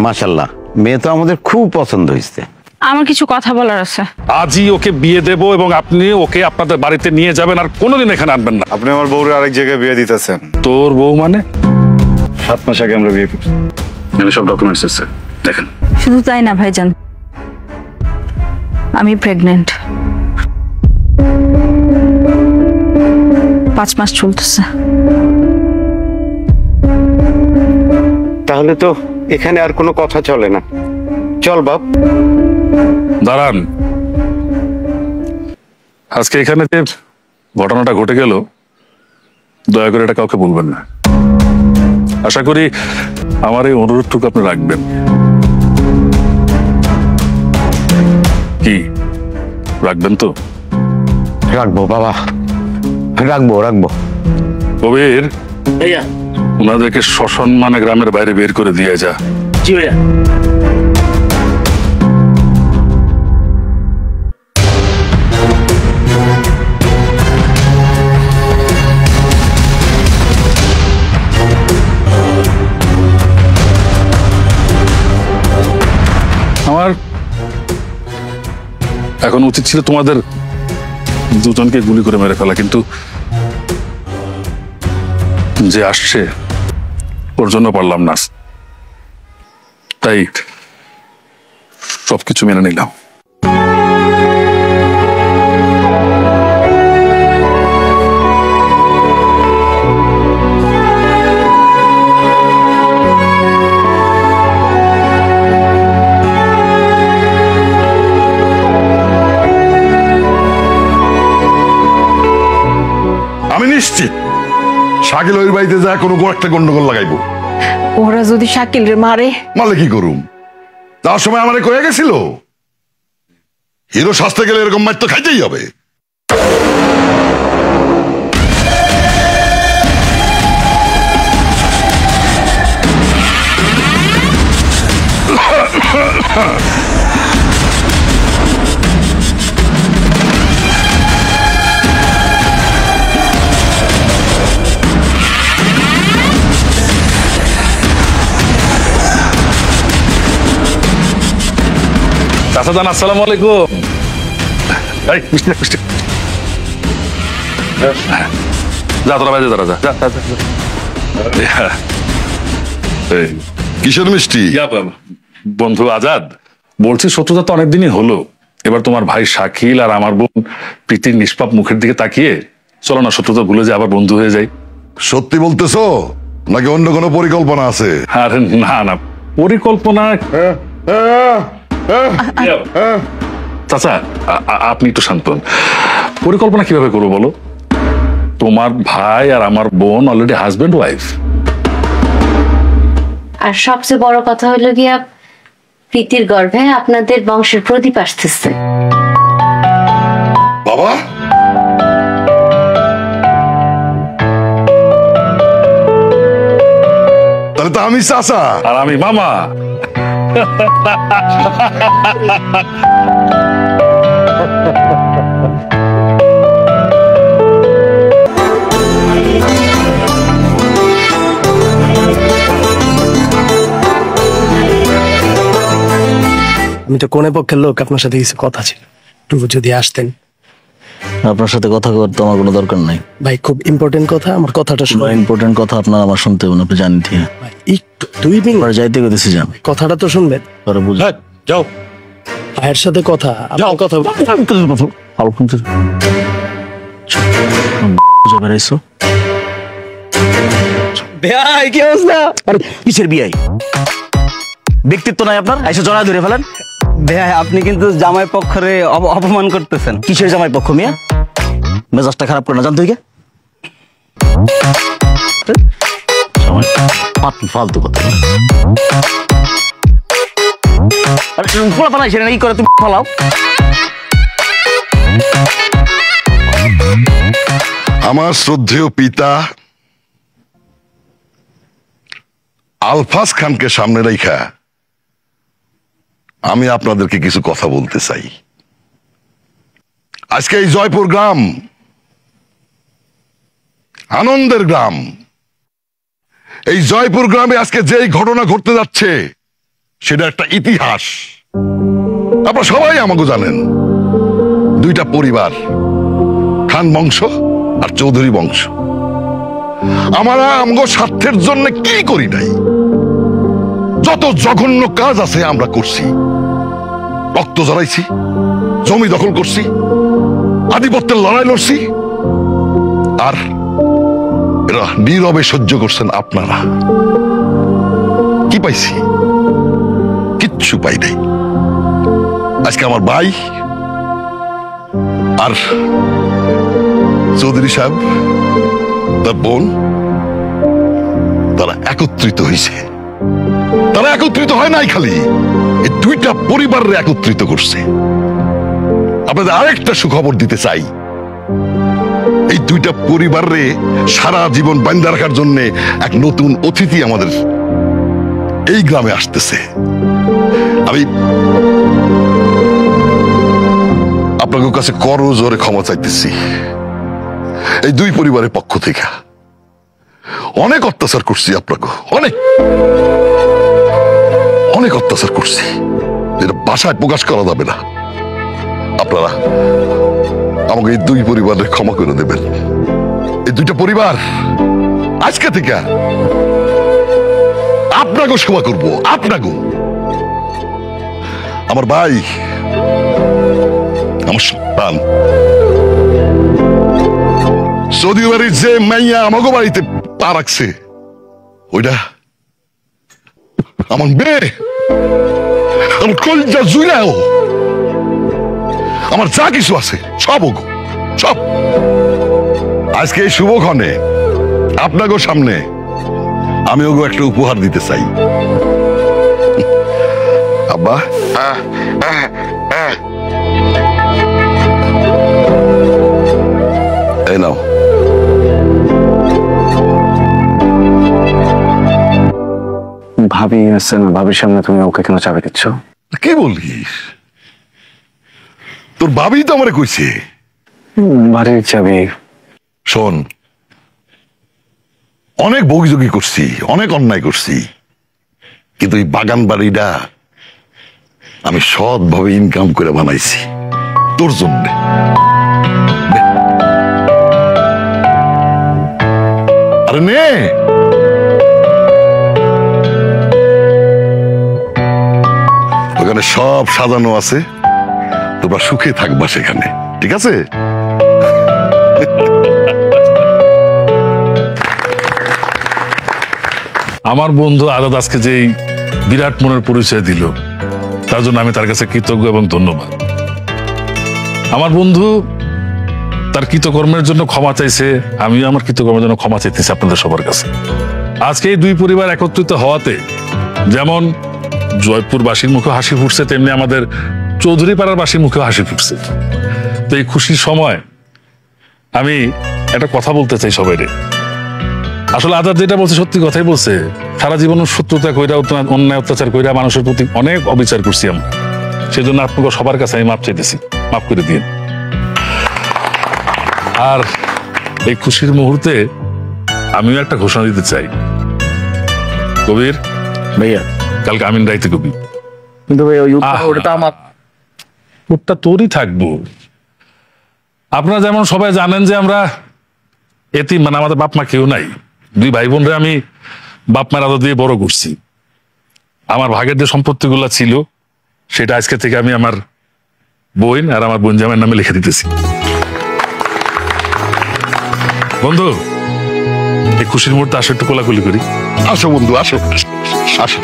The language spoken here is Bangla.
মাশাআল্লাহ, মেয়ে তো আমাদের খুব পছন্দ হয়েছে। আমার কিছু কথা বলার আছে। আজই ওকে বিয়ে দেব এবং আপনি ওকে আপনাদের বাড়িতে নিয়ে যাবেন, আর কোনোদিন এখানে আনবেন না। আপনি আমার বউরে আরেক জায়গায় বিয়ে দিতেছেন। তোর বউ মানে? 7 মাস আগে আমরা বিয়ে করছি। এখানে সব ডকুমেন্টস আছে, দেখেন। শুধু তাই না ভাইজান, আমি প্রেগনেন্ট। 5 মাস চলতেছে। তাহলে তো এখানে আর কোনো কথা চলে না। চল বাপ। দাঁড়ান, আজকে এখানে যে ঘটনাটা ঘটে গেল, দয়া করে এটা কাউকে বলবেন না। আশা করি আমার এই অনুরোধটুকু আপনি রাখবেন। কি রাখবেন তো? রাখবো বাবা, রাখবো। কবির, ওনাদেরকে সসম্মানে গ্রামের বাইরে বের করে দিয়ে যা। জি ভাইয়া। আমার এখন উচিত ছিল তোমাদের দুজনকে গুলি করে মেরে ফেলা, কিন্তু যে আসছে ওর জন্য পারলাম না, তাই সবকিছু মেনে নিলাম। আমি নিশ্চিত শাকিল ওই বাড়িতে যা কোনো একটা গন্ডগোল লাগাইবো। ওরা যদি শাকিল রে মারে? মারলে কি করুম? তার সময় আমারে কয়ে গেছিল হিরো শাস্তে গেলে এরকম মার তো খাইতেই হবে। চাচাদান, আসসালামু আলাইকুম। এই মিষ্টি যা, তোরা বাইরে দাঁড়া, যা। কিসের মিষ্টি? বন্ধু আজাদ, বলছি শত্রুতা তো অনেকদিনই হলো, এবার তোমার ভাই শাকিল আর আমার বোন প্রীতির নিষ্পাপ মুখের দিকে তাকিয়ে চলো না শত্রুতা ভুলে যে আবার বন্ধু হয়ে যাই। সত্যি বলতেছো নাকি অন্য কোনো পরিকল্পনা আছে? আরে না, পরিকল্পনা। চাচা, আপনি একটু শান্ত হন। পরিকল্পনা কিভাবে করবো বলো? তোমার ভাই আর আমার বোন অলরেডি হাজবেন্ড ওয়াইফ। আর সবচেয়ে বড় কথা হলো গিয়া প্রীতির গর্ভে আপনাদের বংশের প্রদীপ আসতেছে। বাবা, তাহলে তো আমি চাচা আর আমি মামা। আমি তো কোনে পক্ষের লোক, আপনার সাথে কিছু কথা ছিল, একটু যদি আসতেন। আপনার সাথে কথা করতে আমার কোনো দরকার নাই ভাই, খুব ইম্পর্টেন্ট কথা, আমার কথাটা শুনুন। ইম্পর্টেন্ট কথা আপনার আমার শুনতে হবে না, আপনি জানেন ঠিক। ভাই একটু 2 মিনিট যাইতে গেছি, যান, কথাটা তো শুনবেন। পরে বুঝ যাও, ভাইয়ের সাথে কথা, আপনার কথা ভালো শুনতে বেড়াইছো। ভাই কি অবস্থা? আরে কিসের বিয়াই? ব্যক্তিত্ব নাই আপনার, এসে জড়া ধরে ফেলেন। ভাই আপনি কিন্তু জামাই পক্ষরে অপমান করতেছেন। কিসের জামাই পক্ষ মিয়া? মেজাজটা খারাপ করে না, জানতো কি ফালতু কথা। পোলাপান সেটা কি করে তুমি ফলাও? আমার শ্রদ্ধেয় পিতা আলফাজ খানকে সামনে রেখা আমি আপনাদেরকে কিছু কথা বলতে চাই। আজকে এই জয়পুর গ্রাম আনন্দের গ্রাম। এই জয়পুর গ্রামে আজকে যেই ঘটনা ঘটতে যাচ্ছে সেটা একটা ইতিহাস। আপনারা সবাই আমাকে জানেন, দুইটা পরিবার, খান বংশ আর চৌধুরী বংশ। আমরা আমগো স্বার্থের জন্য কি করি নাই? যত জঘন্য কাজ আছে আমরা করছি। রক্ত জড়াইছি, জমি দখল করছি, আধিপত্যের লড়াই লড়ছি, আর এরা নীরবে সহ্য করছেন আপনারা। কি পাইছি? কিচ্ছু পাই নাই। আজকে আমার ভাই আর চৌধুরী সাহেব, তার বোন, তারা একত্রিত হয়েছে। তারা একত্রিত হয় নাই, খালি এই দুইটা পরিবারের একত্রিত করছে। আপনাদের আরেকটা সুখবর দিতে চাই, এই দুইটা পরিবারে সারা জীবন বান্ধা রাখার জন্য এক নতুন অতিথি আমাদের এই গ্রামে আসতেছে। আমি আপনাদের কাছে করজোরে ক্ষমা চাইতেছি। এই দুই পরিবারের পক্ষ থেকে অনেক অত্যাচার করছি, আপনাকে অনেক অনেক অত্যাচার করছি, যেটা ভাষায় প্রকাশ করা যাবে না। আপনারা আমাকে এই দুই পরিবারের ক্ষমা করে দেবেন। এই দুইটা পরিবার আজকে থেকে আপনাকেও সেবা করবো। আপনাকেও, আমার ভাই, আমার সন্তান, সৌদি বাড়ির যে মাইয়া আমাকে বাড়িতে পা রাখছে, ওইটা আমার মেয়ে, আমার কলিজা জুইলাও, আমার যা কিছু আছে সব ওগো, সব। আজকে এই শুভক্ষণে আপনাকেও সামনে আমি ওগো একটা উপহার দিতে চাই। আব্বা, এই নাও। ভাবি আছে না, ভাবির সামনে তুমি ওকে কেন চাবি দিচ্ছ? কি বলিস? তোর ভাবি তো আমারে কইছে বাড়ির চাবি। শোন, অনেক বগিযোগী করছি, অনেক অন্যায় করছি, কিন্তু এই বাগান বাড়িটা আমি সৎভাবে ইনকাম করে বানাইছি তোর জন্য। আরে নে, ওখানে সব সাজানো আছে, তোমরা সুখে থাকবা সেখানে, ঠিক আছে? আমার বন্ধু আজাদ আজকে যে বিরাট মনের পরিচয় দিল, তার জন্য আমি তার কাছে কৃতজ্ঞ এবং ধন্যবাদ। আমার বন্ধু তার কৃতকর্মের জন্য ক্ষমা চাইছে, আমিও আমার কৃতকর্মের জন্য ক্ষমা চাইতেছি আপনাদের সবার কাছে। আজকে এই দুই পরিবার একত্রিত হওয়াতে যেমন জয়পুরবাসীর মুখে হাসি ফুটছে, তেমনি আমাদের চৌধুরী পাড়ার বাসীর মুখে হাসি ফুটছে। তো এই খুশির সময় আমি একটা কথা বলতে চাই সবাই। আসলে আজাদ যেটা বলছে সত্যি কথাই বলছে। সারা জীবন শত্রুতা কইরা, অন্যায় অত্যাচার কইরা মানুষের প্রতি অনেক অবিচার করছি আমরা। সেজন্য আপনাকে সবার কাছে আমি মাপ চাইতেছি, মাফ করে দিন। আর এই খুশির মুহূর্তে আমিও একটা ঘোষণা দিতে চাই। কবির ভাইয়া, কালকে আমিন রাইতে কবি, কিন্তু ভাই ওই ওটা আমার ওটা তোরই থাকবো। আপনারা যেমন সবাই জানেন যে আমরা এতিম, মানে আমাদের বাপ মা কেউ নাই। দুই ভাই বোনরে আমি বাপ মার আদর দিয়ে বড় করছি। আমার ভাগের যে সম্পত্তি গুলা ছিল সেটা আজকে থেকে আমি আমার বোন আর আমার বোন জামাইয়ের নামে লিখে দিতেছি। বন্ধু, এই খুশির মুহূর্তে আসো, একটু কোলাকুলি করি। আসো বন্ধু, আসো আসো।